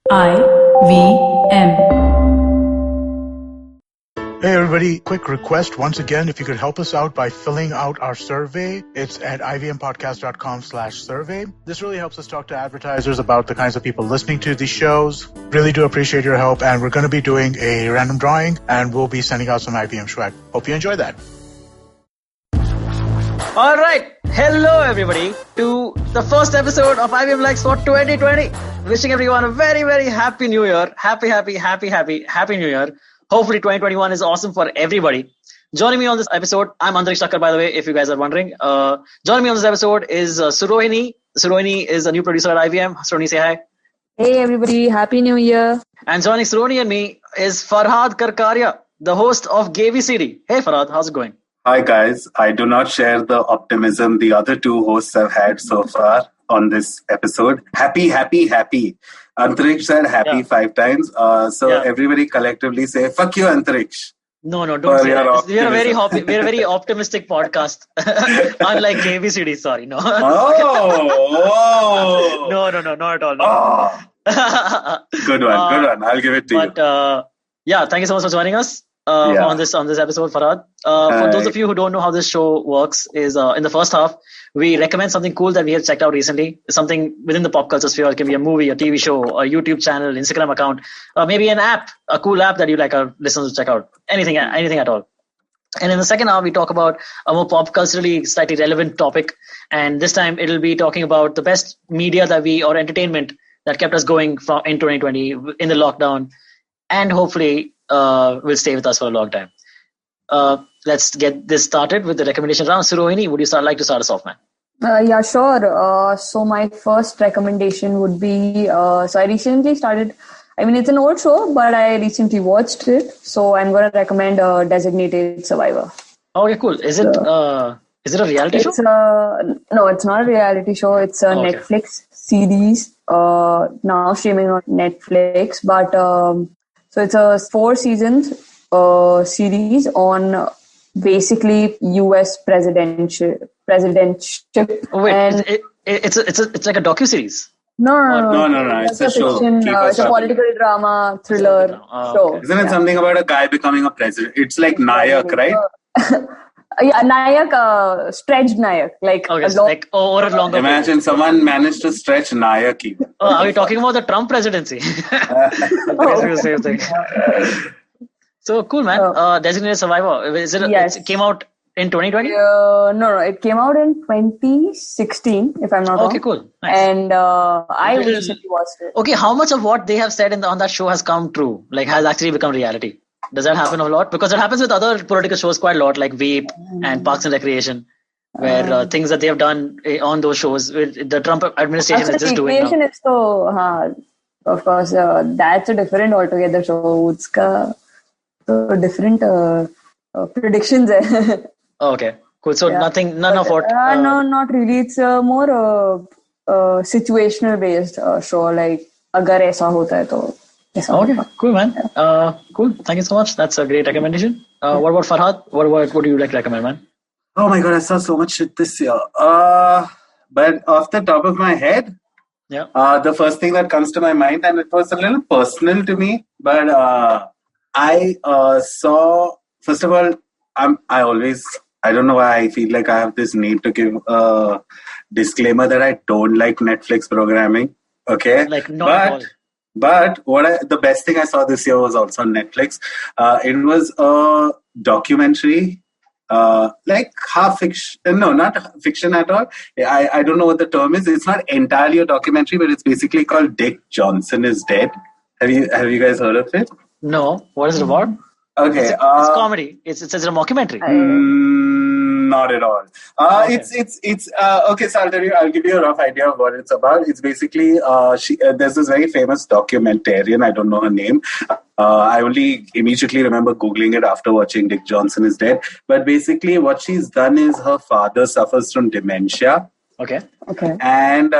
IVM. Hey everybody, quick request once again, if you could help us out by filling out our survey. It's at ivmpodcast.com/survey. This really helps us talk to advertisers about the kinds of people listening to these shows. Really do appreciate your help, and we're going to be doing a random drawing, and we'll be sending out some IVM swag. Hope you enjoy that. All right. Hello, everybody, to the first episode of IVM Likes for 2020. Wishing everyone a very, very happy New Year. Happy New Year. Hopefully 2021 is awesome for everybody. Joining me on this episode, I'm Antariksh, by the way, if you guys are wondering. Joining me on this episode is Surohini. Surohini is a new producer at IVM. Surohini, say hi. Hey everybody, Happy New Year. And joining Surohini and me is Farhad Karkaria, the host of GAYBCD. Hey Farhad, how's it going? Hi guys, I do not share the optimism the other two hosts have had so far on this episode. Happy. Antariksh said happy 5 times. Everybody collectively say, fuck you Antariksh. No, don't say that. We're a very optimistic podcast. Unlike GAYBCD, sorry. No. Oh. No, not at all. No. Oh. Good one. I'll give it to you. Thank you so much for joining us. On this episode, Farhad. For those of you who don't know how this show works, is in the first half, we recommend something cool that we have checked out recently. Something within the pop culture sphere. It can be a movie, a TV show, a YouTube channel, Instagram account, maybe an app, a cool app that you like our listeners to check out. Anything at all. And in the second half, we talk about a more pop culturally slightly relevant topic. And this time, it'll be talking about the best media or entertainment that kept us going in 2020 in the lockdown, and hopefully will stay with us for a long time. Let's get this started with the recommendation round. Surohini, would you like to start us off, man? Yeah, sure. So my first recommendation would be, I recently started, it's an old show, but I recently watched it. So I'm going to recommend Designated Survivor. Okay, cool. Is it a reality show? No, it's not a reality show. It's a Netflix series, now streaming on Netflix, but so it's a 4 seasons series on basically U.S. presidentship. Oh, wait, and it's like a docu-series? No. It's a show. It's a political drama thriller show. Okay. Isn't it something about a guy becoming a president? It's like Nayak, right? Yeah, Nayak, stretched Nayak. Over a longer Imagine period. Someone managed to stretch Nayak even. Are we talking about the Trump presidency? Basically the same thing. So cool, man. Designated Survivor. It came out in 2020? No, it came out in 2016, if I'm not wrong. Okay, cool. Nice. And I recently watched it. Okay, how much of what they have said on that show has come true? Like, has actually become reality? Does that happen a lot? Because it happens with other political shows quite a lot, like Veep and Parks and Recreation, where things that they have done on those shows, the Trump administration is just doing now. Is so, of course, that's a different altogether show. It's different predictions. Okay, cool. So none of what... no, not really. It's more situational based show, like agar aisa hota hai to... Okay, cool, man. Cool. Thank you so much. That's a great recommendation. What about Farhad? What do you like to recommend, man? Oh my God, I saw so much shit this year. But off the top of my head, the first thing that comes to my mind, and it was a little personal to me, but I saw, first of all, I don't know why I feel like I have this need to give a disclaimer that I don't like Netflix programming. Okay? Like, not at all. But the best thing I saw this year was also on Netflix. It was a documentary, like half fiction. No, not fiction at all. I don't know what the term is. It's not entirely a documentary, but it's basically called Dick Johnson is Dead. Have you guys heard of it? No. What is it about? Okay. It's comedy. It's a mockumentary. Not at all. Okay. It's okay. So I'll give you a rough idea of what it's about. It's basically there's this very famous documentarian. I don't know her name. I only immediately remember Googling it after watching Dick Johnson is Dead. But basically, what she's done is her father suffers from dementia. Okay. And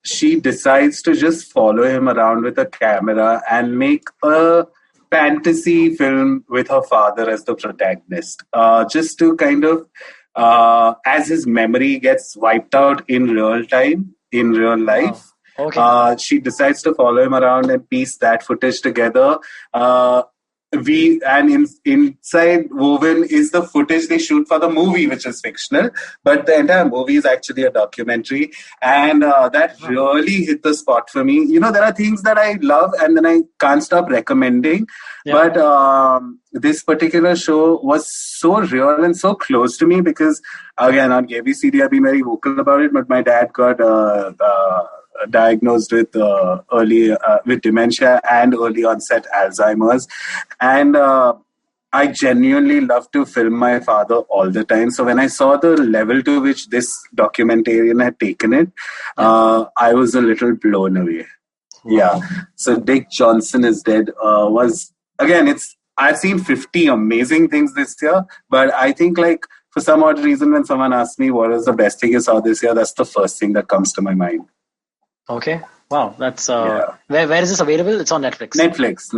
she decides to just follow him around with a camera and make a fantasy film with her father as the protagonist, just to kind of as his memory gets wiped out in real time, in real life, Okay. She decides to follow him around and piece that footage together. Inside woven is the footage they shoot for the movie, which is fictional, but the entire movie is actually a documentary, and that really hit the spot for me. There are things that I love and then I can't stop recommending, but this particular show was so real and so close to me because, again, on GAYBCD I've been very vocal about it, but my dad got diagnosed with with dementia and early onset Alzheimer's, and I genuinely love to film my father all the time. So when I saw the level to which this documentarian had taken it, I was a little blown away. Yeah. So Dick Johnson is Dead was, again, I've seen 50 amazing things this year, but I think for some odd reason when someone asks me what is the best thing you saw this year, that's the first thing that comes to my mind. Okay. Wow. That's where is this available? It's on Netflix. Netflix.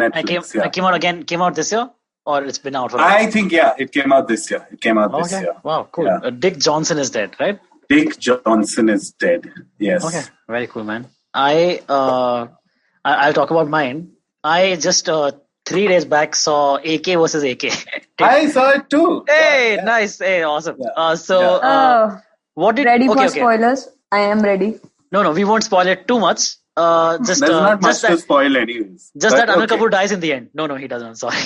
It came out this year, or it's been out for I think it came out this year. This year. Wow, cool. Yeah. Dick Johnson is Dead, right? Dick Johnson is Dead. Yes. Okay. Very cool, man. I'll talk about mine. I just 3 days back saw AK versus AK. I saw it too. Hey, nice. Hey, awesome. Yeah. What did ready for spoilers? I am ready. No, we won't spoil it too much. There's not much to spoil anyways. Just that Anil Kapoor dies in the end. No, he doesn't. Sorry.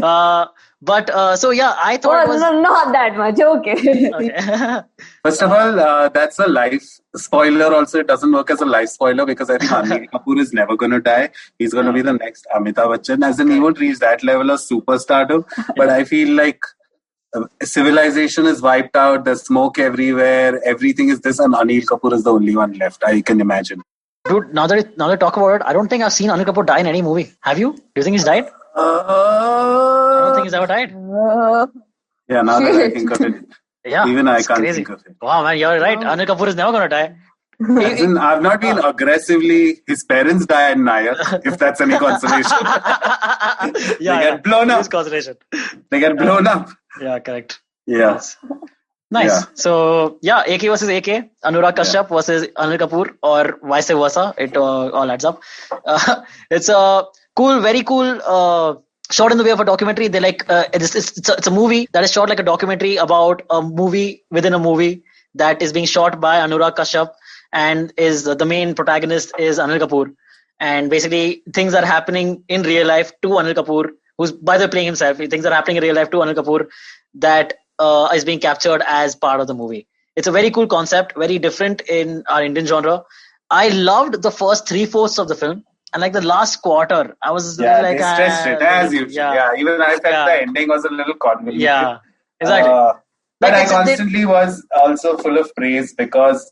I thought it was... not that much. Okay. First of all, that's a life spoiler also. It doesn't work as a life spoiler because I think Anil Kapoor is never going to die. He's going to be the next Amitabh Bachchan. As in, he won't reach that level of superstardom. But I feel like civilization is wiped out. There's smoke everywhere. Everything is this, and Anil Kapoor is the only one left. I can imagine. Dude, now that I talk about it, I don't think I've seen Anil Kapoor die in any movie. Have you? Do you think he's died? I don't think he's ever died. Now that I think of it, even I can't think of it. Wow, man, you're right. Anil Kapoor is never going to die. I've not been aggressively. His parents die in Nayak, if that's any consolation. They get blown up. Consolation. They get blown up. Yeah, correct. Yeah. Nice. Yeah. So, AK versus AK, Anurag Kashyap versus Anil Kapoor, or vice versa. It all adds up. It's a cool, very cool shot in the way of a documentary. They it's a movie that is shot like a documentary about a movie within a movie that is being shot by Anurag Kashyap, and is the main protagonist is Anil Kapoor. And basically, things are happening in real life to Anil Kapoor, who's by the way playing himself. Things are happening in real life to Anil Kapoor that is being captured as part of the movie. It's a very cool concept, very different in our Indian genre. I loved the first 3/4 of the film, and the last quarter, I was they stressed it as usual. Even I felt the ending was a little convoluted. Yeah, exactly. But I constantly was also full of praise because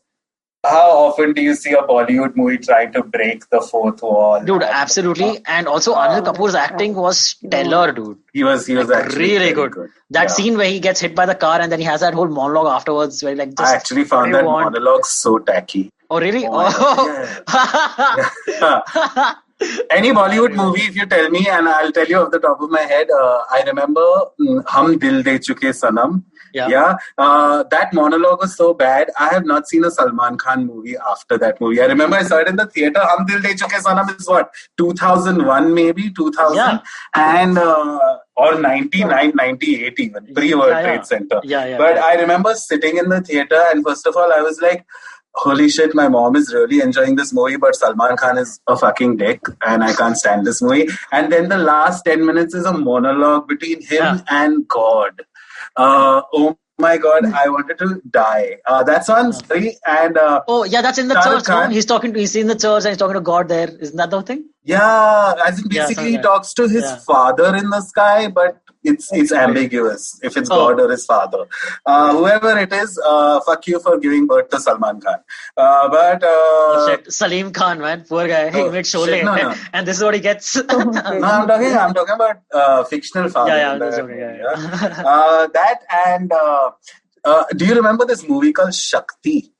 how often do you see a Bollywood movie trying to break the fourth wall? Dude, absolutely. And also Anil Kapoor's acting was stellar, dude. He was actually really good. That scene where he gets hit by the car and then he has that whole monologue afterwards where I actually found that monologue so tacky. Oh, really? Any Bollywood movie, if you tell me, and I'll tell you off the top of my head, I remember Hum Dil De Chuke Sanam. That monologue was so bad. I have not seen a Salman Khan movie after that movie. I remember I saw it in the theater. Hum Dil De Chuke Sanam is what, 2001 maybe, 2000, and or 99, 98 even, pre-World Trade Center. But I remember sitting in the theater, and first of all, I was like, holy shit, my mom is really enjoying this movie, but Salman Khan is a fucking dick and I can't stand this movie. And then the last 10 minutes is a monologue between him and God. Oh my God, I wanted to die. That's on Sri and... that's in the church, no? He's in the church and he's talking to God there. Isn't that the thing? Yeah, as in basically he talks to his father in the sky, but it's ambiguous if it's God or his father. Whoever it is, fuck you for giving birth to Salman Khan. Salim Khan, man, poor guy. He made Sholay, no. And this is what he gets. No, I'm talking about fictional father. That and do you remember this movie called Shakti?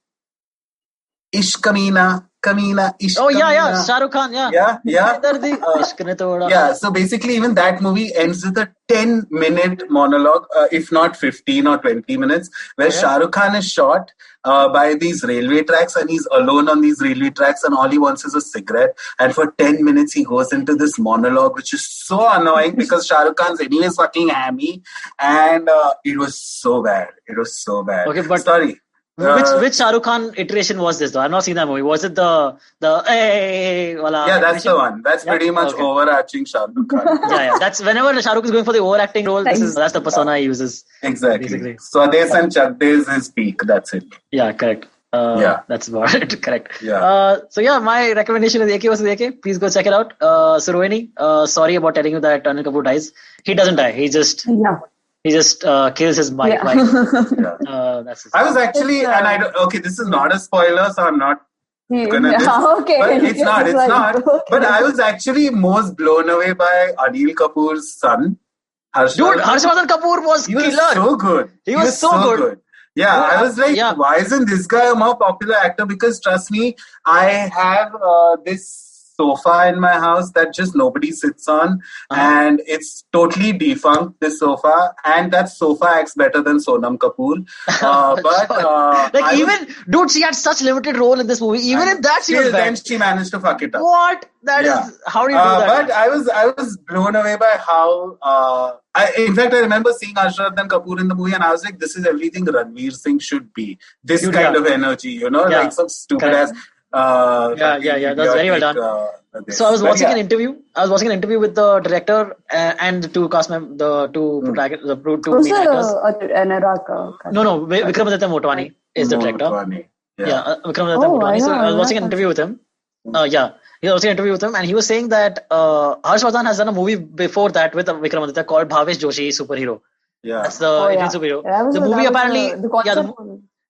Ishq Kameena. Kamina, Ishq Oh, yeah, Kamina. Shah Rukh Khan, Yeah, so basically even that movie ends with a 10-minute monologue, if not 15 or 20 minutes, where Shah Rukh Khan is shot by these railway tracks and he's alone on these railway tracks and all he wants is a cigarette. And for 10 minutes he goes into this monologue, which is so annoying because Shah Rukh Khan's anyways fucking hammy. And it was so bad. Okay, but sorry. Which Shah Rukh Khan iteration was this though? I've not seen that movie. Was it the hey wala? Yeah, that's the one. That's pretty much overarching Shah Rukh Khan. Yeah. That's whenever Shah Rukh is going for the overacting role, that's the persona he uses. Exactly. Basically. Swades and Chak De is his peak. That's it. Yeah, correct. That's about it. Correct. Yeah. So my recommendation is AK vs. AK. Please go check it out. Surohini, sorry about telling you that Anil Kapoor dies. He doesn't die. He just kills his wife. That's his I was actually, this is not a spoiler, so I'm not gonna. Okay. But it's not. Okay. But I was actually most blown away by Anil Kapoor's son, Harshvardhan Kapoor was killer. He was so good. He was so good. Yeah, I was like, why isn't this guy a more popular actor? Because trust me, I have this sofa in my house that just nobody sits on, and it's totally defunct, this sofa, and that sofa acts better than Sonam Kapoor. She had such limited role in this movie. Even in that, she was bad. Then she managed to fuck it up. What? That is how do you do that? But I was blown away by how. In fact, I remember seeing Harshvardhan Kapoor in the movie, and I was like, "This is everything Ranveer Singh should be. This kind of energy, like some stupid ass." That was very well done. So I was watching an interview. I was watching an interview with the director and the two cast members, the two protagonists, the two main actors. No, Vikramaditya Motwani is the director. Vikramaditya Motwani. So I was watching an interview with him. He was watching an interview with him, and he was saying that Harshvardhan has done a movie before that with Vikramaditya called Bhavesh Joshi Superhero. Yeah, that's the Indian superhero. The movie apparently,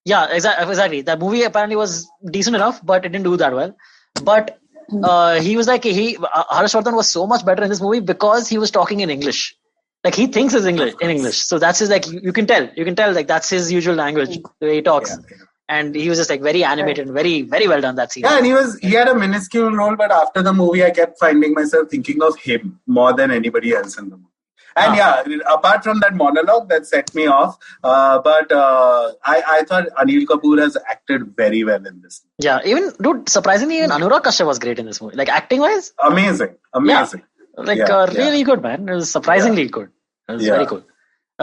exactly. That movie apparently was decent enough, but it didn't do that well. But he was like, Harshvardhan was so much better in this movie because he was talking in English. Like he thinks in English. So that's his you can tell like that's his usual language, the way he talks. Yeah. And he was just like very animated and very, very well done that scene. Yeah, and he had a minuscule role, but after the movie, I kept finding myself thinking of him more than anybody else in the movie. And apart from that monologue that set me off, but I thought Anil Kapoor has acted very well in this movie. Yeah, surprisingly, even Anurag Kashyap was great in this movie. Like acting-wise? Amazing. Yeah. Really good, man. It was surprisingly good. It was very cool.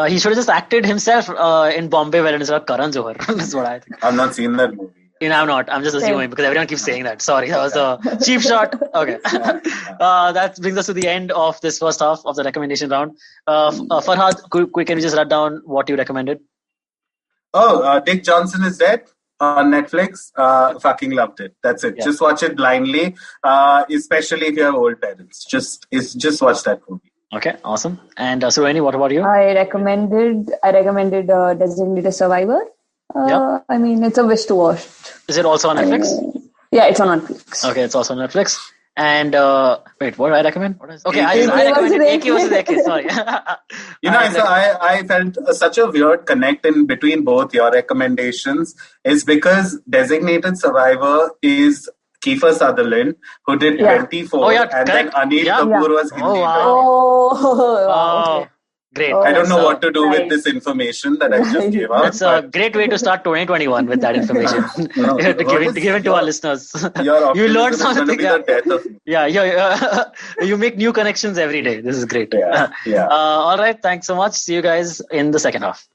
He should have just acted himself in Bombay well instead of Karan Johar. That's what I think. I've not seen that movie. I'm not. I'm just assuming because everyone keeps saying that. Sorry, that was a cheap shot. Okay. That brings us to the end of this first half of the recommendation round. Farhad, can you just write down what you recommended? Dick Johnson is Dead on Netflix. Fucking loved it. That's it. Yeah. Just watch it blindly, especially if you have old parents. Just watch that movie. Okay, awesome. And Surohini, what about you? I recommended Designated Survivor. I mean, it's a wish to watch. Is it also on Netflix? Yeah, it's on Netflix. Okay, it's also on Netflix. And wait, what did I recommend? I recommended AK vs. AK. Sorry. I felt such a weird connect in between both your recommendations is because Designated Survivor is Kiefer Sutherland, who did 24, then Anil Kapoor was Hindi. Wow. Great. I don't know what to do with this information that I just gave out. That's a great way to start 2021 with that information. Give it to our listeners. You learn something. You make new connections every day. This is great. All right. Thanks so much. See you guys in the second half.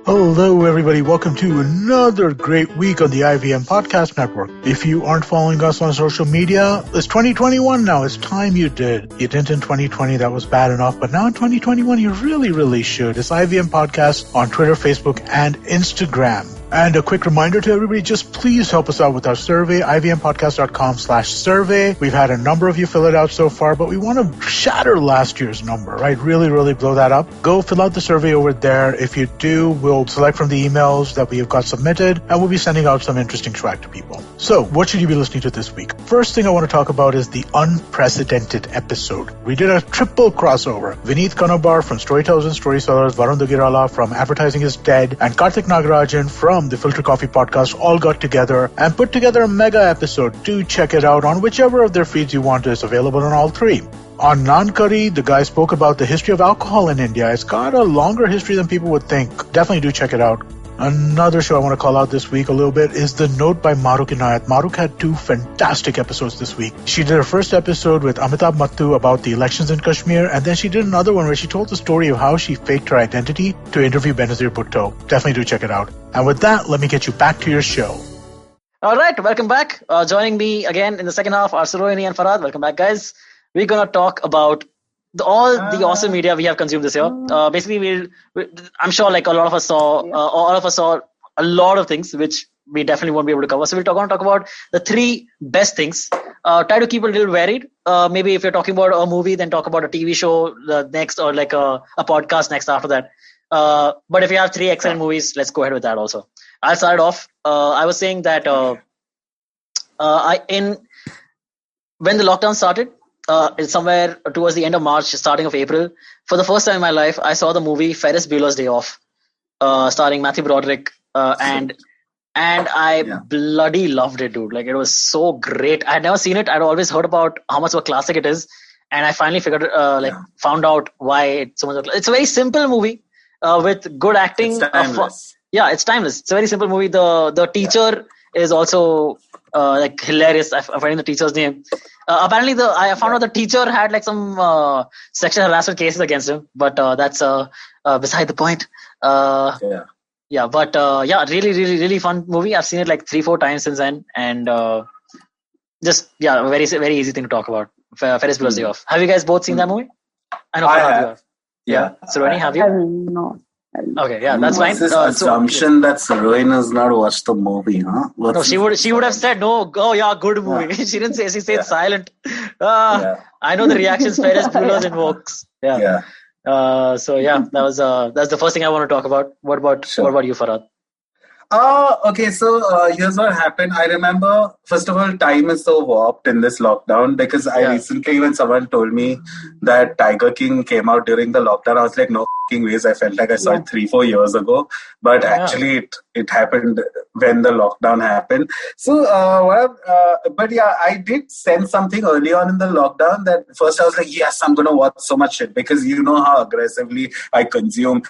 Hello, everybody. Welcome to another great week on the IVM Podcast Network. If you aren't following us on social media, it's 2021 now. It's time you did. You didn't in 2020. That was bad enough. But now in 2021, you really, really should. It's IVM Podcast on Twitter, Facebook, and Instagram. And a quick reminder to everybody, just please help us out with our survey, ivmpodcast.com/survey. We've had a number of you fill it out so far, but we want to shatter last year's number, right? Really, really blow that up. Go fill out the survey over there. If you do, we'll select from the emails that we have got submitted, and we'll be sending out some interesting swag to people. So, what should you be listening to this week? First thing I want to talk about is the unprecedented episode. We did a triple crossover. Vineet Kanabar from Storytellers and Storysellers, Varun Dugirala from Advertising is Dead, and Karthik Nagarajan from from the Filter Coffee podcast all got together and put together a mega episode. Do check it out on whichever of their feeds you want. It's available on all three. On Naan Curry, the guy spoke about the history of alcohol in India. It's got a longer history than people would think. Definitely do check it out. Another show I want to call out this week a little bit is The Note by Maruk Inayat. Maruk had 2 fantastic episodes this week. She did her first episode with Amitabh Mattu about the elections in Kashmir, and then she did another one where she told the story of how she faked her identity to interview Benazir Bhutto. Definitely do check it out. And with that, let me get you back to your show. All right, welcome back. Joining me again in the second half are Surohini and Farhad. Welcome back, guys. We're going to talk about all the awesome media we have consumed this year. Basically, I'm sure like all of us saw a lot of things which we definitely won't be able to cover. So we're going to talk about the 3 best things. Try to keep it a little varied. Maybe if you're talking about a movie, then talk about a TV show next, or like a podcast next after that. But if you have 3 excellent movies, let's go ahead with that also. I'll start off. I was saying that when the lockdown started, it's somewhere towards the end of March, starting of April. For the first time in my life, I saw the movie Ferris Bueller's Day Off, starring Matthew Broderick, and I bloody loved it, dude. Like, it was so great. I had never seen it. I'd always heard about how much of a classic it is, and I finally found out why it's so much. It's a very simple movie with good acting. It's timeless. It's timeless. It's a very simple movie. The teacher is also hilarious. I'm forgetting the teacher's name. Apparently, I found out the teacher had like some sexual harassment cases against him, but that's beside the point. Really, really fun movie. I've seen it like 3-4 times since then, and a very, very easy thing to talk about. Ferris Bueller's Day Off. Have you guys both seen that movie? I know I have. Yeah. Surohini, have you? I will not. Okay, yeah, that's fine. This assumption that Surohini has not watched the movie, huh? No, she would have said no. Oh yeah, good movie. She didn't say. She said silent. I know the reactions Ferris Bueller invokes. Yeah. That's the first thing I want to talk about. What about you, Farhad? Okay, so here's what happened. I remember, first of all, time is so warped in this lockdown because I recently, when someone told me that Tiger King came out during the lockdown, I was like, no f***ing ways. I felt like I saw it 3-4 years ago. But actually, it happened when the lockdown happened. So, I did sense something early on in the lockdown that first I was like, yes, I'm going to watch so much shit because you know how aggressively I consume.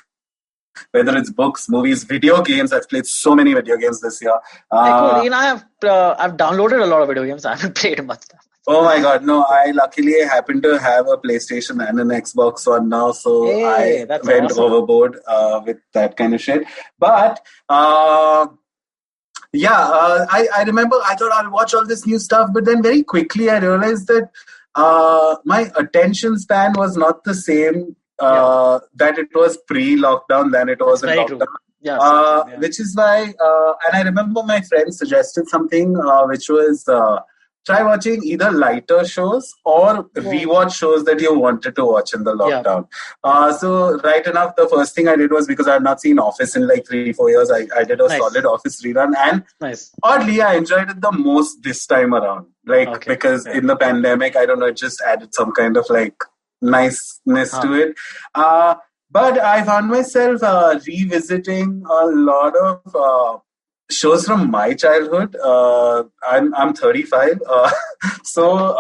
Whether it's books, movies, video games. I've played so many video games this year. Cool. I've downloaded a lot of video games. I haven't played much stuff. Oh my God, no. I luckily happen to have a PlayStation and an Xbox One now. So I went overboard with that kind of shit. But I remember I thought I'll watch all this new stuff. But then very quickly I realized that my attention span was not the same that it was pre-lockdown than it was in lockdown. Which is why, and I remember my friend suggested something which was try watching either lighter shows or rewatch shows that you wanted to watch in the lockdown. So right enough, the first thing I did was, because I had not seen Office in like 3-4 years, I did a solid Office rerun, and oddly I enjoyed it the most this time around. Because in the pandemic, I don't know, it just added some kind of like niceness to it. But I found myself revisiting a lot of shows from my childhood. I'm 35. So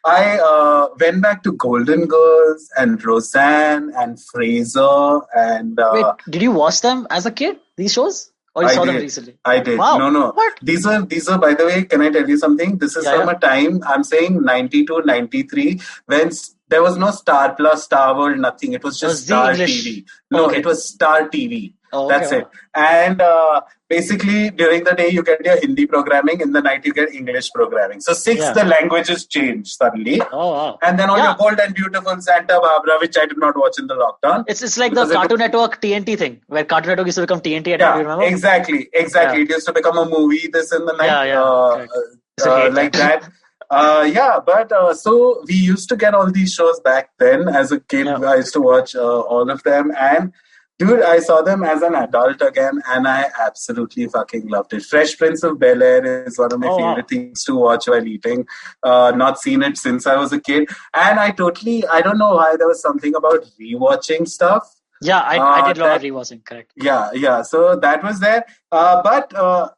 I went back to Golden Girls and Roseanne and Frasier and... Wait, did you watch them as a kid, these shows? Or you saw them recently? I did. Wow. No. What? These are, by the way, can I tell you something? This is from a time, I'm saying 92, 93, when there was no Star Plus, Star World, nothing. It was just Star TV. It was Star TV. That's it. And basically, during the day, you get your Hindi programming. In the night, you get English programming. So the languages change suddenly. Oh, wow. And then all your Bold and Beautiful, Santa Barbara, which I did not watch in the lockdown. It's like the Cartoon Network TNT thing, where Cartoon Network used to become TNT. Do you remember? Exactly. Yeah. It used to become a movie, this in the night. Like that. So we used to get all these shows back then. As a kid, I used to watch all of them. And dude, I saw them as an adult again, and I absolutely fucking loved it. Fresh Prince of Bel-Air is one of my favorite things to watch while eating. Not seen it since I was a kid. And I don't know why there was something about rewatching stuff Yeah, I did a lot of rewatching, correct. Yeah. So that was there. But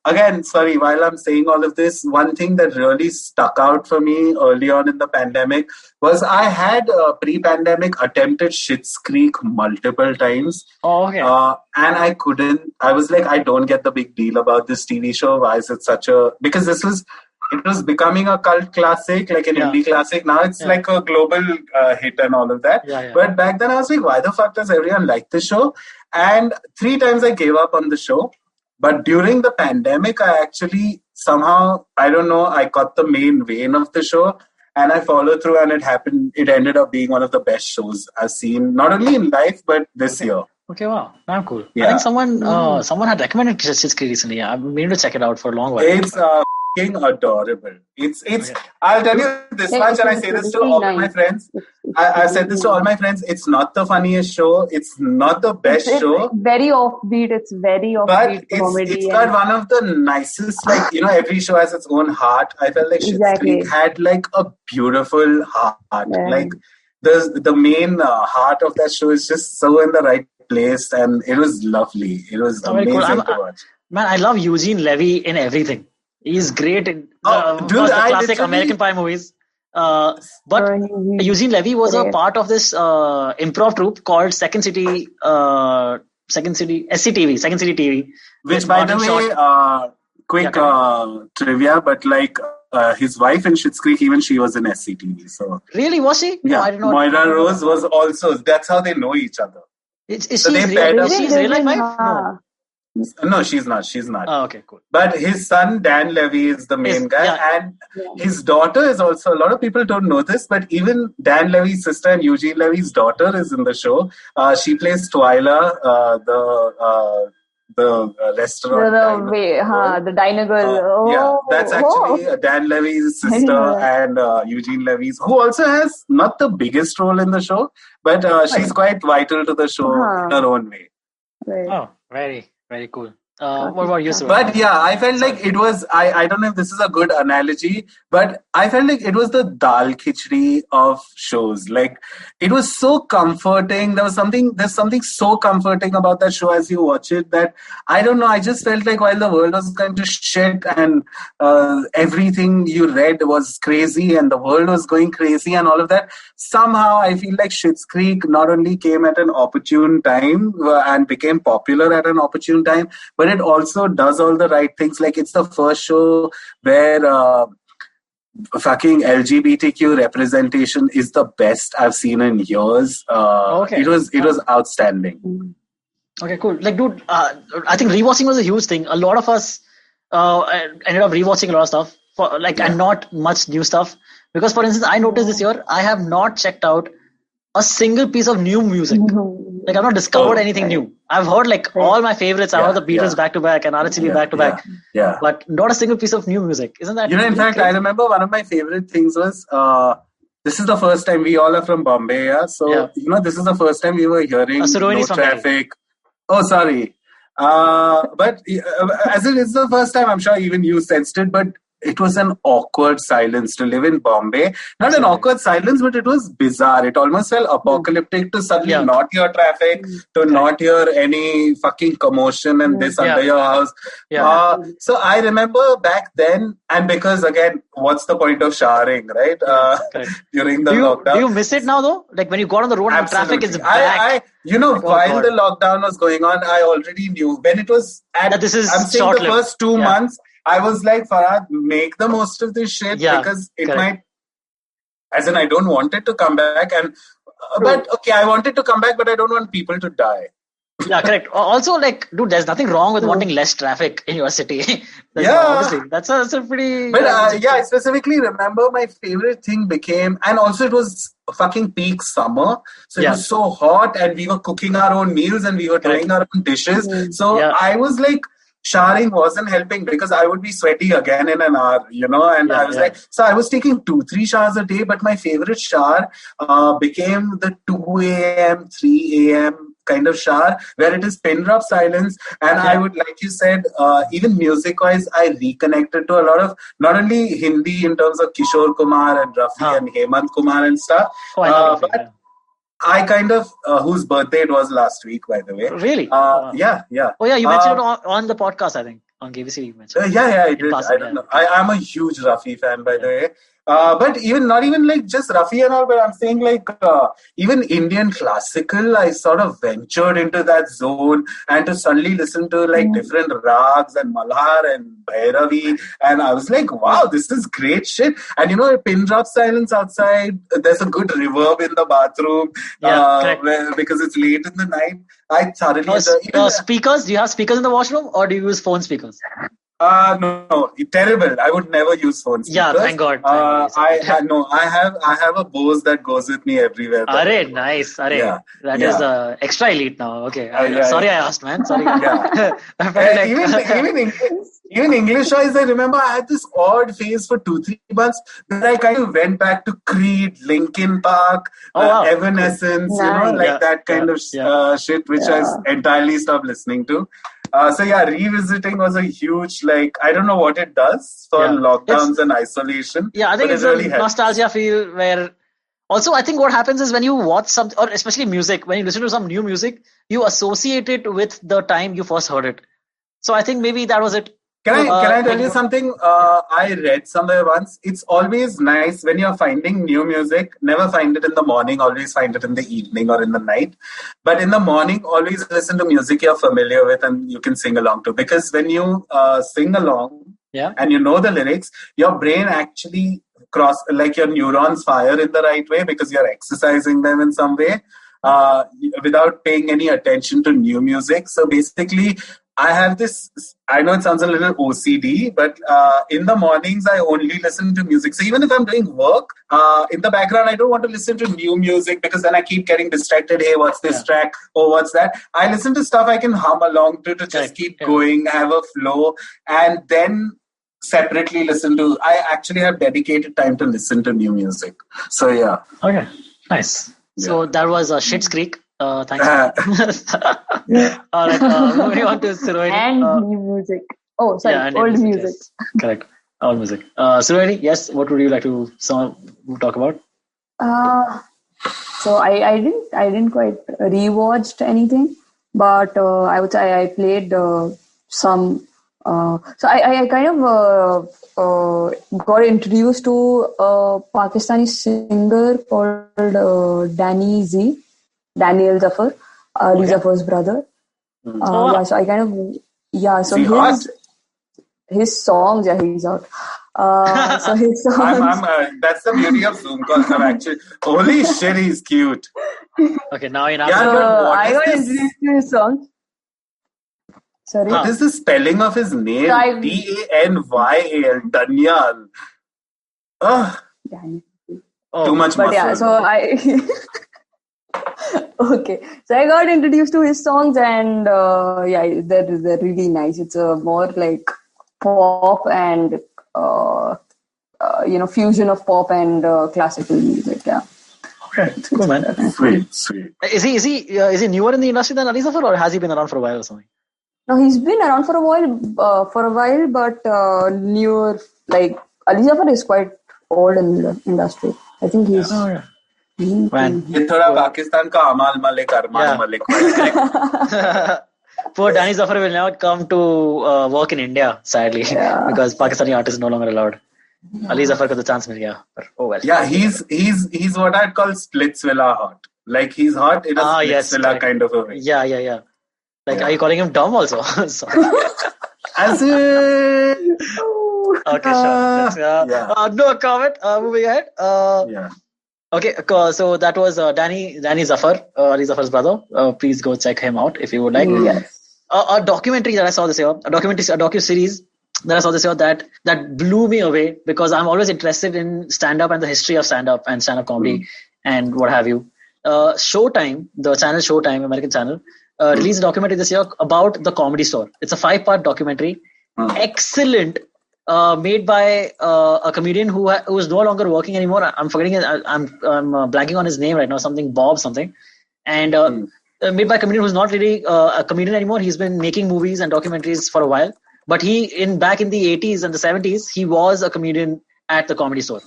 again, sorry, while I'm saying all of this, one thing that really stuck out for me early on in the pandemic was I had pre-pandemic attempted Schitt's Creek multiple times. Oh, okay. And I couldn't. I was like, I don't get the big deal about this TV show. Why is it such a... Because it was becoming a cult classic, like an indie classic. Now it's like a global hit and all of that. But back then I was like, why the fuck does everyone like this show? And 3 times I gave up on the show. But during the pandemic, I actually somehow, I don't know, I got the main vein of the show and I followed through, and it ended up being one of the best shows I've seen, not only in life, but this year. Okay, wow. Damn cool. Yeah. I think someone had recommended Schitt's Creek recently. I've been to check it out for a long while. It's adorable. It's I'll tell you this much, and I say this to all my friends. I said this to all my friends. It's not the funniest show. It's not the best show. It's very offbeat. It's very offbeat comedy. It's got one of the nicest, every show has its own heart. I felt like Schitt's Creek had like a beautiful heart. Yeah. Like the main heart of that show is just so in the right place, and it was lovely. It was amazing to watch. Man, I love Eugene Levy in everything. He's great in the classic American Pie movies. But Eugene Levy was a part of this improv troupe called Second City SCTV, Second City TV. Which, by the way, quick trivia, but his wife in Schitt's Creek, even she was in SCTV. So really, was she? Yeah, no, I didn't know. Moira Rose was also. That's how they know each other. Is she real life wife? No. No, she's not. She's not. Oh, okay, cool. But his son, Dan Levy, is the main guy. And his daughter is also, a lot of people don't know this, but even Dan Levy's sister and Eugene Levy's daughter is in the show. She plays Twyla, the restaurant. The diner girl. That's actually Dan Levy's sister and Eugene Levy's, who also has not the biggest role in the show, but she's quite vital to the show in her own way. Right. Oh, very cool. What about you, sir? But yeah, I felt like it was, I don't know if this is a good analogy, but I felt like it was the dal khichdi of shows. Like, it was so comforting. There's something so comforting about that show as you watch it that, I don't know, I just felt like while the world was going to shit and everything you read was crazy and the world was going crazy and all of that, somehow I feel like Schitt's Creek not only came at an opportune time and became popular at an opportune time, but it also does all the right things. Like, it's the first show where fucking LGBTQ representation is the best I've seen in years. It was outstanding. Okay, cool. Like, dude, I think rewatching was a huge thing. A lot of us ended up rewatching a lot of stuff and not much new stuff. Because, for instance, I noticed this year, I have not checked out a single piece of new music. Like, I've not discovered anything new. I've heard all my favorites. I heard the Beatles back to back and RHCB back to back. Yeah. But not a single piece of new music. Isn't that? In fact, I remember one of my favorite things was, this is the first time we all are from Bombay. Yeah. So, this is the first time we were hearing no traffic. Oh, sorry. But as it is the first time, I'm sure even you sensed it, but it was an awkward silence to live in Bombay. Not an awkward silence, but it was bizarre. It almost felt apocalyptic to suddenly not hear traffic, to not hear any fucking commotion and this under your house. So I remember back then, and because again, what's the point of showering, right? During the lockdown. Do you miss it now though? Like when you got on the road and traffic is back. While the lockdown was going on, I already knew when it was I'm saying the first 2 months, I was like, Farhad, make the most of this shit because it might, as in I don't want it to come back. But I want it to come back, but I don't want people to die. Yeah, correct. Also, dude, there's nothing wrong with wanting less traffic in your city. Obviously, that's a pretty... But I specifically remember my favorite thing became, and also it was fucking peak summer. So it was so hot and we were cooking our own meals and we were doing our own dishes. So I was like, showering wasn't helping because I would be sweaty again in an hour, and I was like, so I was taking 2-3 showers a day, but my favorite shower became the 2 a.m., 3 a.m. kind of shower where it is pin drop silence. And I would, like you said, even music wise, I reconnected to a lot of not only Hindi in terms of Kishore Kumar and Rafi and Hemant Kumar and stuff, but I kind of, whose birthday it was last week, by the way. Really? Yeah. Oh, yeah, you mentioned it on the podcast, I think. On GAYBCD, you mentioned yeah, I did. I don't know. I'm a huge Rafi fan, by the way. But not even like just Rafi and all, but I'm saying like even Indian classical, I sort of ventured into that zone and to suddenly listen to like different rags and Malhar and Bhairavi. And I was like, wow, this is great shit. And a pin drop silence outside, there's a good reverb in the bathroom because it's late in the night. I thoroughly speakers? Do you have speakers in the washroom or do you use phone speakers? No, terrible. I would never use phone speakers. Yeah, thank God. I have a Bose that goes with me everywhere. Nice. That is extra elite now. Okay. Sorry I asked, man. Sorry. Even English-wise, I remember I had this odd phase for 2-3 months where I kind of went back to Creed, Linkin Park, Evanescence, that kind of shit, which I entirely stopped listening to. Revisiting was a huge, I don't know what it does for lockdowns and isolation. Yeah, I think it's really a nostalgia feel where... Also, I think what happens is when you watch something, or especially music, when you listen to some new music, you associate it with the time you first heard it. So I think maybe that was it. Can I tell you something? I read somewhere once. It's always nice when you're finding new music. Never find it in the morning. Always find it in the evening or in the night. But in the morning, always listen to music you're familiar with and you can sing along to. Because when you sing along and you know the lyrics, your brain actually your neurons fire in the right way because you're exercising them in some way without paying any attention to new music. So basically, I have this, I know it sounds a little OCD, but in the mornings, I only listen to music. So even if I'm doing work, in the background, I don't want to listen to new music because then I keep getting distracted. Hey, what's this track? Oh, what's that? I listen to stuff I can hum along to just keep going, have a flow, and then separately listen to, I actually have dedicated time to listen to new music. So yeah. Okay, nice. Yeah. So that was Schitt's Creek. Thanks. All right. Moving on to Surohini. And new music. Oh, sorry. Old music. Yes. Correct. Old music. Surohini, yes. What would you like to talk about? So I didn't quite rewatched anything, but I would say I played some. So I kind of got introduced to a Pakistani singer called Daniel Zafar, Ali Zafar's brother. So I kind of, so his songs, he's out. So his songs. That's the beauty of Zoom calls. Actually, holy shit, he's cute. Okay, now you're not. I got introduced to his songs. Sorry. What is the spelling of his name? Danyal. Danyal. Too much muscle. But yeah, so okay, so I got introduced to his songs and they're really nice. It's more like pop and fusion of pop and classical music. Yeah. Okay, cool, man. Sweet. Is he newer in the industry than Ali Zafar, or has he been around for a while or something? No, he's been around for a while, but newer. Like Ali Zafar is quite old in the industry. I think he's. Man, ये थोड़ा पाकिस्तान का अमाल Malik Poor Danny Zafar will never come to work in India, sadly, because Pakistani artists are no longer allowed. Ali Zafar got the chance mil gaya, but oh well. Yeah, he's what I'd call Splitsvilla hot. Like he's hot in a Splitsvilla kind of a way. Yeah. Like, are you calling him dumb also? Sorry. As in... Okay, sure. No comment. Moving ahead. Okay, so that was Danny Zafar, Ali Zafar's brother. Please go check him out if you would like. Yes. A documentary that I saw this year, a docu-series that I saw this year that blew me away because I'm always interested in stand-up and the history of stand-up and stand-up comedy and what have you. Showtime, the channel Showtime, American channel, released a documentary this year about the Comedy Store. It's a 5-part documentary. Excellent. Made by a comedian who is no longer working anymore. I'm forgetting it. I'm blanking on his name right now. Something Bob something. And made by a comedian who's not really a comedian anymore. He's been making movies and documentaries for a while. But back in the 80s and the 70s, he was a comedian at the Comedy Store.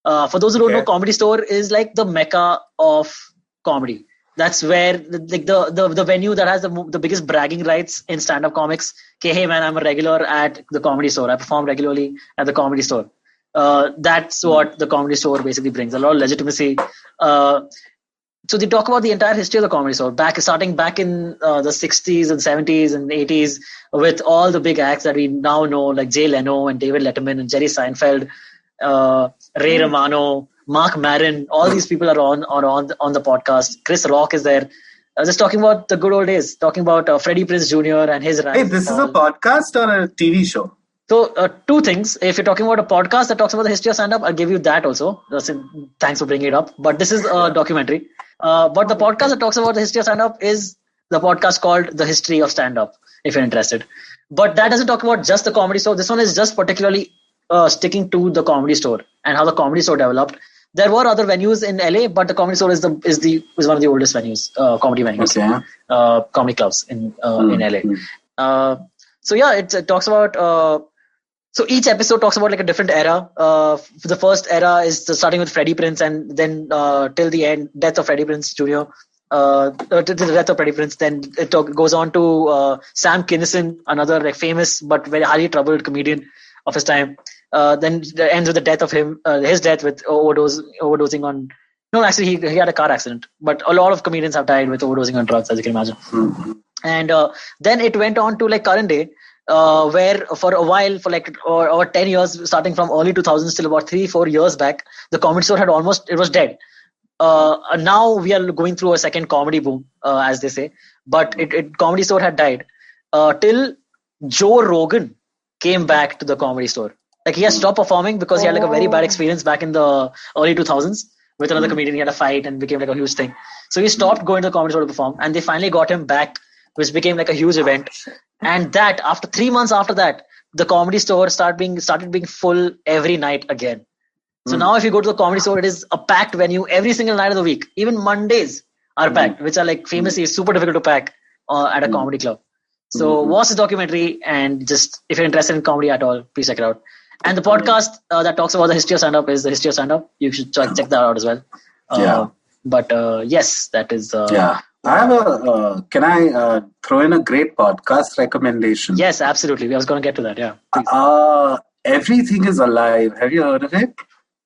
For those who don't know, Comedy Store is like the mecca of comedy. That's where the venue that has the biggest bragging rights in stand-up comics. Okay, hey man, I'm a regular at the Comedy Store. I perform regularly at the Comedy Store. That's what the Comedy Store basically brings. A lot of legitimacy. So they talk about the entire history of the Comedy Store, starting back in the 60s and 70s and 80s with all the big acts that we now know, like Jay Leno and David Letterman and Jerry Seinfeld, Ray Romano, Mark Maron. All these people are on the podcast. Chris Rock is there. Just talking about the good old days, talking about Freddie Prinze Jr. and his rise. Hey, this is a podcast or a TV show? So, two things. If you're talking about a podcast that talks about the history of stand-up, I'll give you that also. Thanks for bringing it up. But this is a documentary. But the podcast that talks about the history of stand-up is the podcast called The History of Stand-Up, if you're interested. But that doesn't talk about just the Comedy Store. This one is just particularly sticking to the Comedy Store and how the Comedy Store developed. There were other venues in LA, but the Comedy Store is one of the oldest venues, comedy venues, comedy clubs in LA. So yeah, it talks about. So each episode talks about like a different era. The first era is starting with Freddie Prinze, and then till the end, death of Freddie Prinze Jr. To the death of Freddie Prinze. Then it goes on to Sam Kinison, another like famous but very highly troubled comedian of his time. Then it ends with the death of him, his death with overdosing on. No, actually, he had a car accident. But a lot of comedians have died with overdosing on drugs, as you can imagine. Mm-hmm. And then it went on to like current day. Where for a while, for like over 10 years, starting from early 2000s till about 3-4 years back, the Comedy Store it was dead. Now we are going through a second comedy boom, as they say. But Comedy Store had died till Joe Rogan came back to the Comedy Store. Like he had stopped performing because he had like a very bad experience back in the early 2000s with another comedian. He had a fight and became like a huge thing. So he stopped going to the Comedy Store to perform, and they finally got him back, which became like a huge event. And that after 3 months after that, the Comedy Store started being full every night again. So now if you go to the Comedy Store, it is a packed venue every single night of the week. Even Mondays are packed, which are like famously super difficult to pack at a comedy club. So watch the documentary, and just if you're interested in comedy at all, please check it out. And the podcast that talks about the history of stand-up is The History of Stand-up. You should check that out as well. But yes, that is... I have can I throw in a great podcast recommendation? Yes, absolutely. I was going to get to that, yeah. Everything is Alive. Have you heard of it?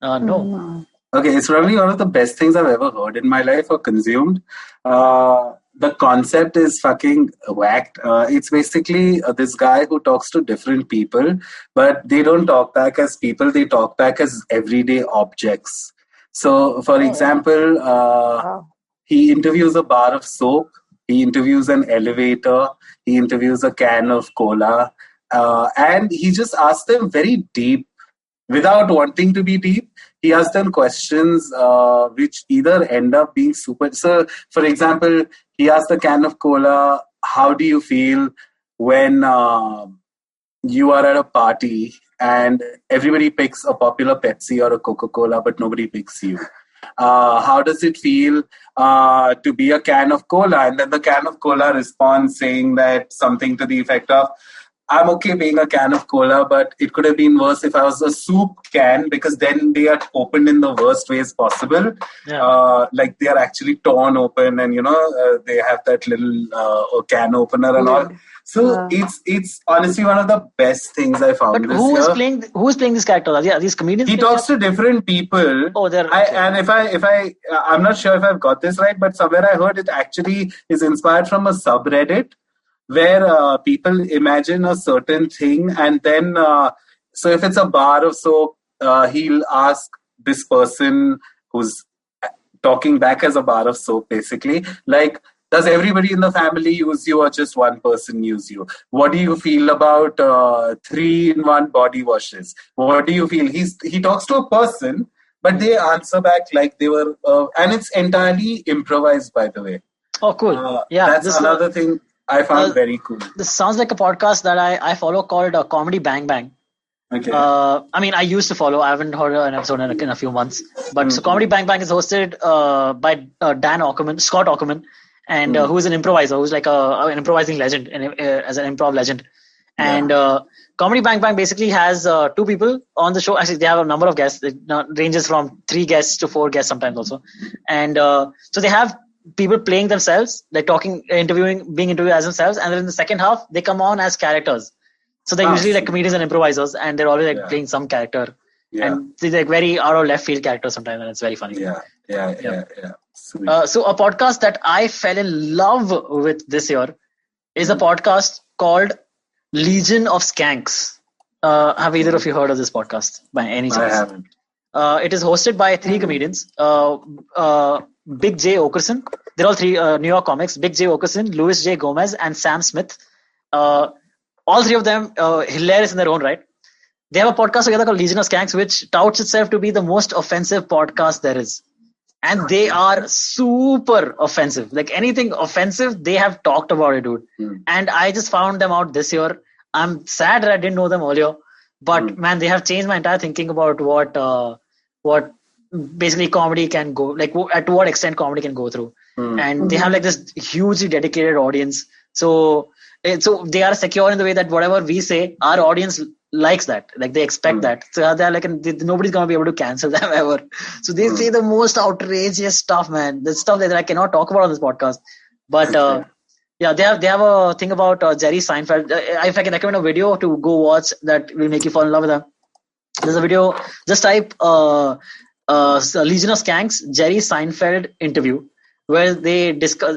No. Okay, it's probably one of the best things I've ever heard in my life or consumed. The concept is fucking whacked. It's basically this guy who talks to different people, but they don't talk back as people. They talk back as everyday objects. So, for example... He interviews a bar of soap. He interviews an elevator. He interviews a can of cola. And he just asks them very deep, without wanting to be deep. He asks them questions which either end up being super... So, for example, he asked the can of cola, how do you feel when you are at a party and everybody picks a popular Pepsi or a Coca-Cola, but nobody picks you? How does it feel to be a can of cola? And then the can of cola responds saying that something to the effect of, I'm okay being a can of cola, but it could have been worse if I was a soup can, because then they are opened in the worst ways possible. Yeah. Like they are actually torn open, and they have that little can opener and all. So it's honestly one of the best things I found. But who is playing this character? Are these comedians? He talks to different people. Oh, they're okay. And I'm not sure if I've got this right, but somewhere I heard it actually is inspired from a subreddit where people imagine a certain thing, and then so if it's a bar of soap, he'll ask this person who's talking back as a bar of soap, basically, like, does everybody in the family use you or just one person use you? What do you feel about 3-in-1 body washes? What do you feel? He talks to a person, but they answer back like they were, and it's entirely improvised, by the way. Oh, cool. That's another thing I found very cool. This sounds like a podcast that I follow called Comedy Bang Bang. Okay. I mean, I used to follow. I haven't heard an episode in a few months. But so Comedy Bang Bang is hosted by Scott Aukerman, and who's an improviser, who's like an improvising legend, as an improv legend. And Comedy Bang Bang basically has 2 people on the show. Actually, they have a number of guests. It ranges from 3 guests to 4 guests sometimes also. And so they have people playing themselves, like talking, being interviewed as themselves, and then in the second half they come on as characters. So they're usually like comedians and improvisers, and they're always like playing some character, and they're like very out of left field characters sometimes, and it's very funny. Yeah. So a podcast that I fell in love with this year is a podcast called Legion of Skanks. Have either of you heard of this podcast by any chance? I haven't. It is hosted by 3 comedians. Big J. Okerson. They're all 3 New York comics. Big J. Okerson, Louis J. Gomez, and Sam Smith. All 3 of them hilarious in their own right. They have a podcast together called Legion of Skanks, which touts itself to be the most offensive podcast there is. And they are super offensive. Like anything offensive, they have talked about it, dude. And I just found them out this year. I'm sad that I didn't know them earlier. But man, they have changed my entire thinking about what basically comedy can go, like to what extent comedy can go through. And they have like this hugely dedicated audience. So they are secure in the way that whatever we say, our audience likes that. Like they expect that. So they're like, nobody's gonna be able to cancel them ever. So they say the most outrageous stuff, man. The stuff that I cannot talk about on this podcast. But yeah, they have a thing about Jerry Seinfeld. If I can recommend a video to go watch that will make you fall in love with them. There's a video. Just type Legion of Skanks Jerry Seinfeld interview, where they discuss.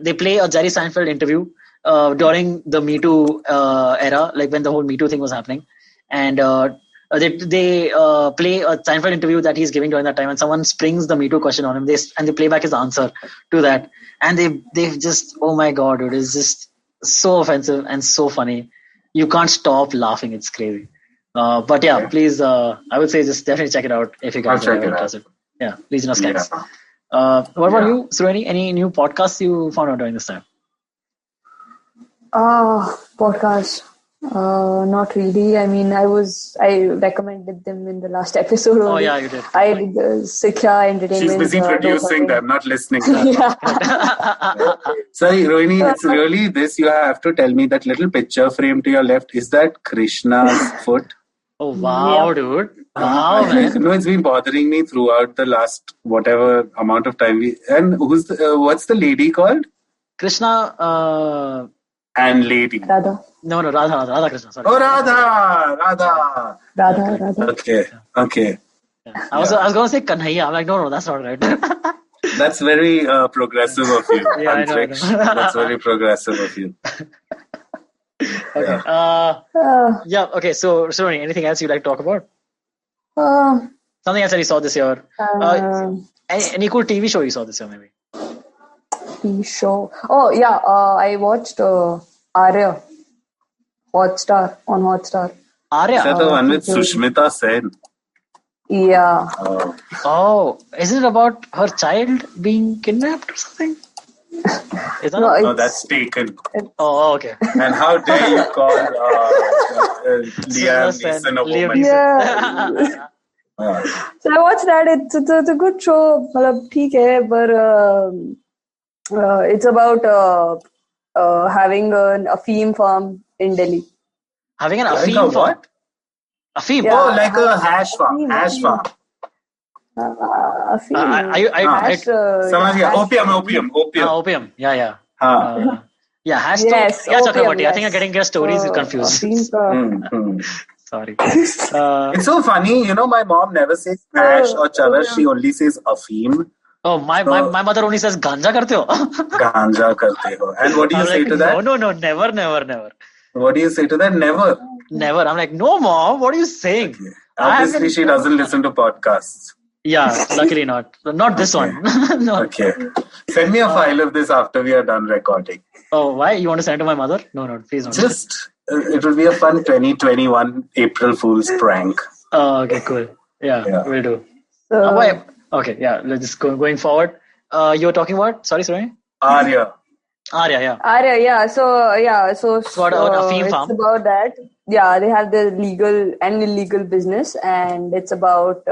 They play a Jerry Seinfeld interview during the Me Too era, like when the whole Me Too thing was happening, and they play a Seinfeld interview that he's giving during that time, and someone springs the Me Too question on him. They play back his answer to that, and they just, oh my god, dude, it's just so offensive and so funny. You can't stop laughing. It's crazy. But yeah, please, I would say just definitely check it out if you guys are interested. Yeah, Legion of Skanks. What about you, Surohini? Any new podcasts you found out during this time? Podcast. Not really. I mean, I recommended them in the last episode. Oh yeah, you did. I did the Sikha Entertainment. She's busy producing them, not listening. Sorry, Rohini, it's really this. You have to tell me that little picture frame to your left. Is that Krishna's foot? Oh wow, dude! Wow, man. No, it's been bothering me throughout the last whatever amount of time. And what's the lady called? Krishna. And lady. Radha. No, Radha Krishna. Sorry. Oh, Radha. Okay. Yeah. I was gonna say Kanhaiya. I'm like, no, that's not right. That's very progressive of you. Yeah, I know. That's very progressive of you. Okay. Yeah. Okay. So, Surohini, anything else you'd like to talk about? Something else that you saw this year? Any cool TV show you saw this year, maybe? TV show. Oh yeah. I watched Arya. Hotstar. Arya. Is that the one with Sushmita Sen? Yeah. Oh, is it about her child being kidnapped or something? Is that no, that's Taken. Oh, okay. And how dare you call Liam Neeson a woman? Yeah. So I watched that. It's a good show. But it's about having an Afeem farm in Delhi. Having an Afeem farm? What? Afeem? Yeah, oh, like a hash farm. Opium. Yeah. Yeah, hash. Yes, yeah, opium, yes. I think you're getting your stories confused. Sorry. It's so funny, my mom never says hash or charas, she only says Afeem. Oh, my mother only says ganja karte ho. Ganja karte ho. And what do you say to that? No, never. What do you say to that? Never. I'm like, no, mom, what are you saying? Okay. Obviously, she doesn't listen to podcasts. Yeah, luckily not. Not this one. No. Okay. Send me a file of this after we are done recording. Oh, why? You want to send it to my mother? No, please don't. Just, it will be a fun 2021 April Fool's prank. Oh, okay, cool. Yeah. We'll do. Okay, yeah, let's just going forward. You were talking about? Sorry. Arya, yeah. So it's about Afeem farm. It's about that. Yeah, they have the legal and illegal business, and it's about.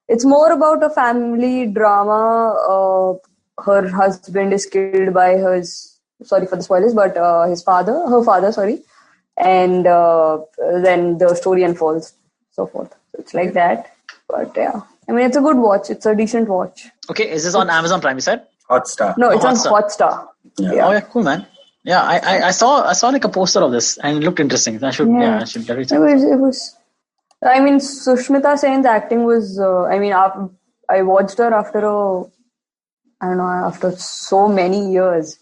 It's more about a family drama. Her husband is killed by his. Sorry for the spoilers, but her father. Sorry, and then the story unfolds, so forth. So it's like that, but yeah. I mean, it's a good watch. It's a decent watch. Okay, is this on Amazon Prime, you said? Hotstar. No, it's on Hotstar. Hotstar. Yeah. Oh yeah, cool, man. Yeah, I saw like a poster of this and it looked interesting. I should definitely check it was. I mean, Sushmita Sen's acting was. I watched her after so many years.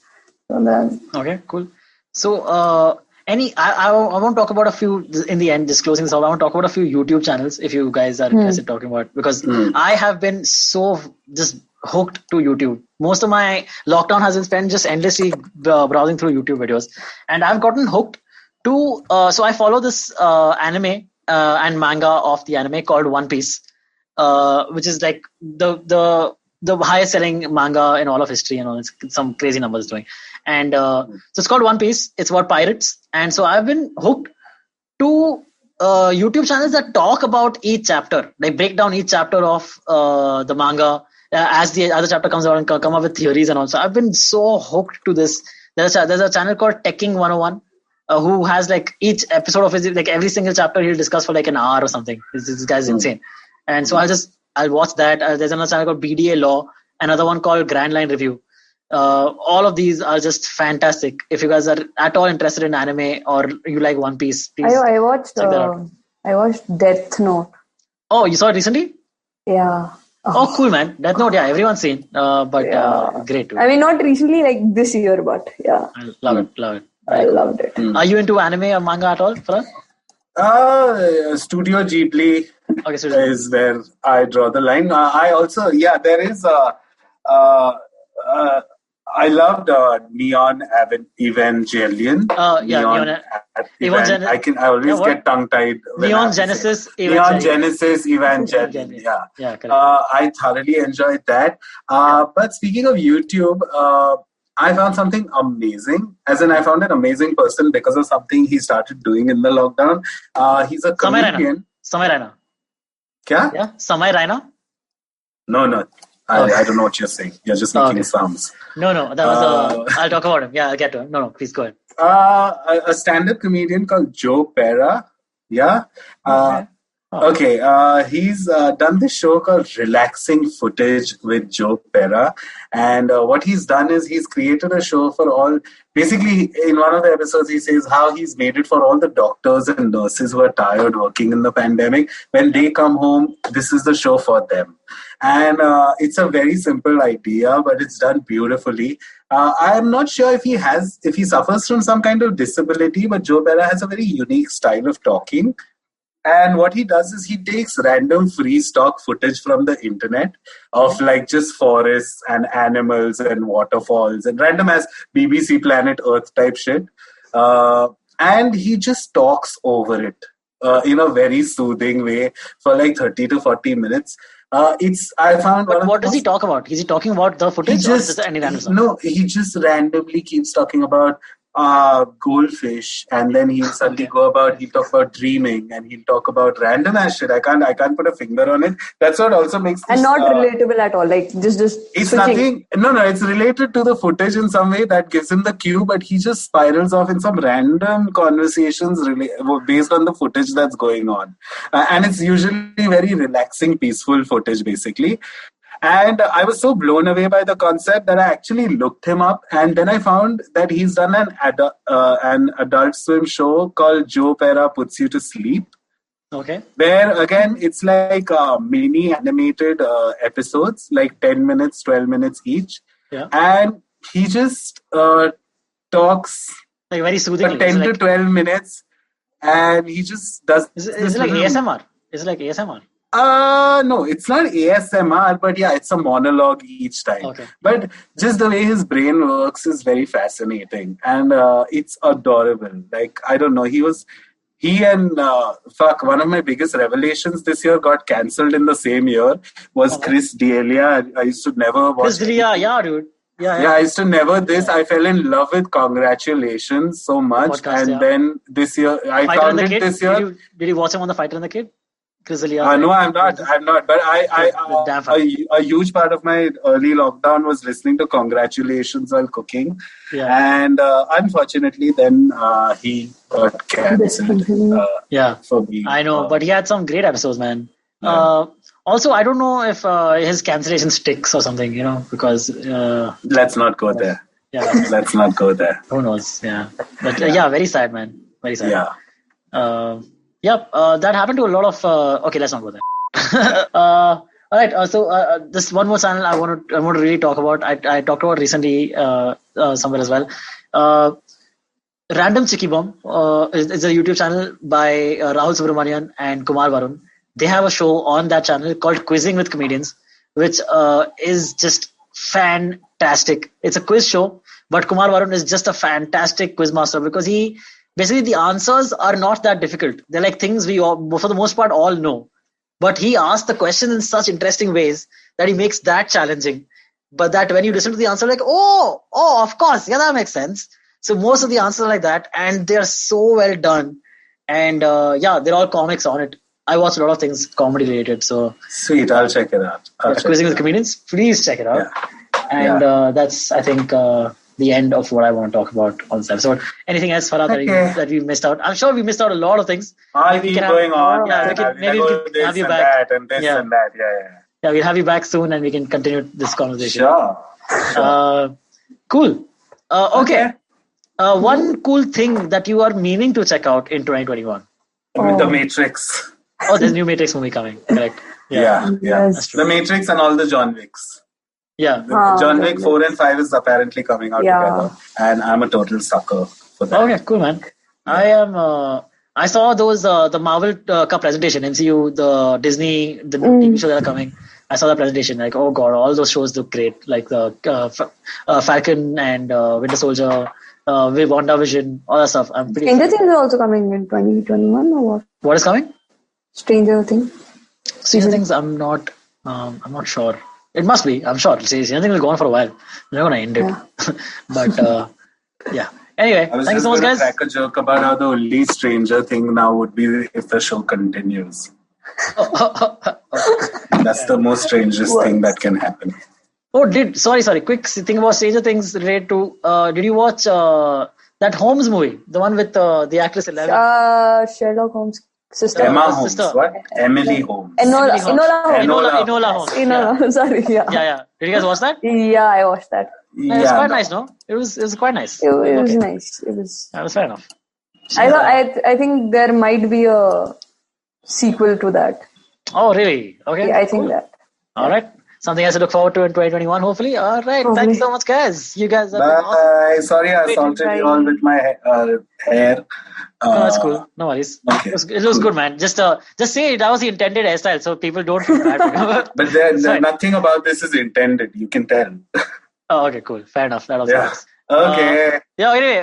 Okay, cool. So, I won't talk about a few in the end, disclosing this all. I want to talk about a few YouTube channels if you guys are interested in talking about, because I have been so just hooked to YouTube. Most of my lockdown has been spent just endlessly browsing through YouTube videos, and I've gotten hooked to. So I follow this anime and manga of the anime called One Piece, which is like the highest selling manga in all of history, and all some crazy numbers doing. And so it's called One Piece. It's about pirates, and so I've been hooked to YouTube channels that talk about each chapter, like break down each chapter of the manga as the other chapter comes out and come up with theories and all. So I've been so hooked to this. There's a channel called Teching 101 who has like each episode of his, like every single chapter he'll discuss for like an hour or something. This guy's insane. And so I'll watch that. There's another channel called BDA Law, another one called Grand Line Review. All of these are just fantastic. If you guys are at all interested in anime or you like One Piece, please I watched Death Note. Oh, you saw it recently? Yeah. Oh, cool, man. Death Note, yeah, everyone's seen. But great too. I mean, not recently, like this year, but yeah. I love it. I loved it. Are you into anime or manga at all, Farhad? Studio Ghibli is where I draw the line. I also, there is I loved Neon Evangelion. Neon Evangelion. I always get tongue-tied. Neon Genesis Evangelion. Yeah, correct. I thoroughly enjoyed that. But speaking of YouTube, I found something amazing. As in, I found an amazing person because of something he started doing in the lockdown. He's a comedian. Samay Raina. Kya? Yeah, Samay Raina. No. I don't know what you're saying. You're just making sounds. No. That was I'll talk about him. Yeah, I'll get to him. No, please go ahead. A stand-up comedian called Joe Pera. Yeah. He's done this show called Relaxing Footage with Joe Pera. And what he's done is he's created a show for all... Basically, in one of the episodes, he says how he's made it for all the doctors and nurses who are tired working in the pandemic. When they come home, this is the show for them. And it's a very simple idea, but it's done beautifully. I'm not sure if he suffers from some kind of disability, but Joe Pera has a very unique style of talking. And what he does is he takes random free stock footage from the internet of like just forests and animals and waterfalls and random as BBC Planet Earth type shit. And he just talks over it in a very soothing way for like 30 to 40 minutes. I found. But what does he talk about? Is he talking about the footage or just any random stuff? No, he just randomly keeps talking about goldfish, and then he'll suddenly he'll talk about dreaming, and he'll talk about random ass shit. I can't put a finger on it. That's what also makes this, and not relatable at all. Like just it's switching. Nothing. No, it's related to the footage in some way that gives him the cue, but he just spirals off in some random conversations based on the footage that's going on, and it's usually very relaxing, peaceful footage, basically. And I was so blown away by the concept that I actually looked him up, and then I found that he's done an Adult Swim show called Joe Pera Puts You to Sleep. Okay. Where again it's like mini animated episodes, like 10 minutes, 12 minutes each. Yeah. And he just talks like very soothing for 10 to 12 minutes, and he just does. Is it like ASMR? Is it like ASMR? No, it's not ASMR, but yeah, it's a monologue each time. Okay. But just the way his brain works is very fascinating, and it's adorable. Like, I don't know, one of my biggest revelations this year got cancelled in the same year was Chris D'Elia. I used to never watch Chris D'Elia, yeah, dude. Yeah, I used to never this. I fell in love with Congratulations so much, then this year I found it this year. Did you watch him on The Fighter and the Kid? No, I'm not. But a huge part of my early lockdown was listening to Congratulations while cooking. Yeah. And unfortunately, then he got cancelled. For me. I know, but he had some great episodes, man. Yeah. Also, I don't know if his cancellation sticks or something, because... Let's not go there. Yeah. Let's not go there. Who knows? Yeah. But very sad, man. Very sad. Yeah. That happened to a lot of... okay, let's not go there. All right. So this one more channel I want to really talk about. I talked about recently somewhere as well. Random Chicky Bomb is a YouTube channel by Rahul Subramanian and Kumar Varun. They have a show on that channel called Quizzing with Comedians, which is just fantastic. It's a quiz show, but Kumar Varun is just a fantastic quiz master because basically the answers are not that difficult. They're like things we all, for the most part, all know. But he asks the questions in such interesting ways that he makes that challenging. But that when you listen to the answer, like, oh, of course, yeah, that makes sense. So most of the answers are like that, and they're so well done. And they're all comics on it. I watch a lot of things comedy related. So sweet, I'll check it out. Quizzing with Comedians, please check it out. Yeah. And that's, I think, the end of what I want to talk about on this episode. Anything else, Farhad, that we missed out? I'm sure we missed out a lot of things. I'll keep going on. Yeah, maybe we can have you back. And this and that. Yeah, we'll have you back soon and we can continue this conversation. Sure. Cool. Okay. One cool thing that you are meaning to check out in 2021. The Matrix. Oh, there's a new Matrix movie coming. Correct. Yeah. Yes. The Matrix and all the John Wicks. Yeah. John Wick 4 and 5 is apparently coming out together. And I'm a total sucker for that. Okay, cool, man. Yeah. I saw those, the Marvel Cup presentation, MCU, the Disney, the TV show that are coming. I saw the presentation, like, oh god, all those shows look great. Like the Falcon and Winter Soldier, WandaVision, all that stuff. I'm pretty Stranger Things are also coming in 2021 or what? What is coming? Stranger Things. Stranger Things, I'm not sure. It must be. I'm sure. Stranger Things will go on for a while. They're not going to end it. But, yeah. Anyway, thank you so much, guys. I was just going to crack a joke about how the only Stranger thing now would be if the show continues. That's the most strangest thing that can happen. Oh, sorry. Quick thing about Stranger Things related to, did you watch that Holmes movie? The one with the actress 11? Sherlock Holmes' sister. Emma Holmes, what? Emily Holmes. Enola Holmes. Enola, sorry, Yeah. Did you guys watch that? Yeah, I watched that. It was quite nice, no? It was quite nice. It was nice. That was fair enough. I think there might be a sequel to that. Oh, really? Okay. Yeah, I think that. All right. Something else to look forward to in 2021, hopefully. All right. Thank you so much, guys. You guys are awesome. Sorry, I assaulted you all with my hair. No, that's cool. No worries. Okay. It looks good, man. Just say that was the intended hairstyle, so people don't feel bad. But there's nothing about this is intended. You can tell. Oh, okay, cool. Fair enough. That also works. Okay. Anyway,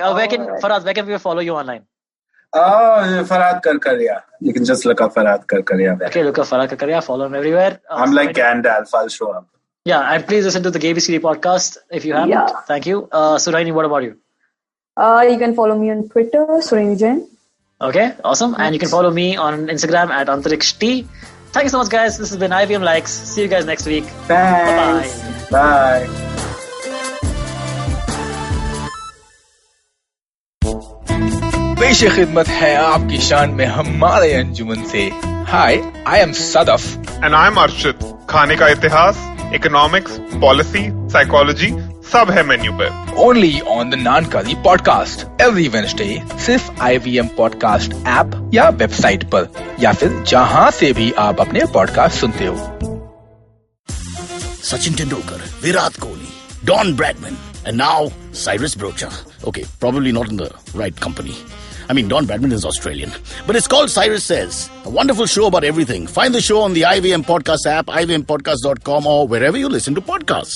Farhad, where can people follow you online? Farhad Karkaria. You can just look up Farhad Karkaria. Okay, look up Farhad Karkaria. Follow him everywhere. I'm like Gandalf. I'll show up. Yeah, and please listen to the GAYBCD podcast if you haven't. Yeah. Thank you. Surohini, what about you? You can follow me on Twitter, Surohini Jain. Okay, awesome. And you can follow me on Instagram at Antariksh T. Thank you so much, guys. This has been IVM Likes. See you guys next week. Thanks. Bye. पेश खिदमत है आपकी शान में हमारे अंजुमन से. Hi, I am Sadaf. And I am Arshit. खाने का इतिहास, economics, policy, psychology, सब है मेन्यू पे. Only on the Nankali podcast every Wednesday. सिर्फ IVM podcast ऐप या वेबसाइट पर या फिर जहां से भी आप अपने पॉडकास्ट सुनते हो. Sachin Tendulkar, Virat Kohli, Don Bradman, and now Cyrus Brocha. Okay, probably not in the right company. I mean, Don Bradman is Australian. But it's called Cyrus Says, a wonderful show about everything. Find the show on the IVM Podcast app, ivmpodcast.com, or wherever you listen to podcasts.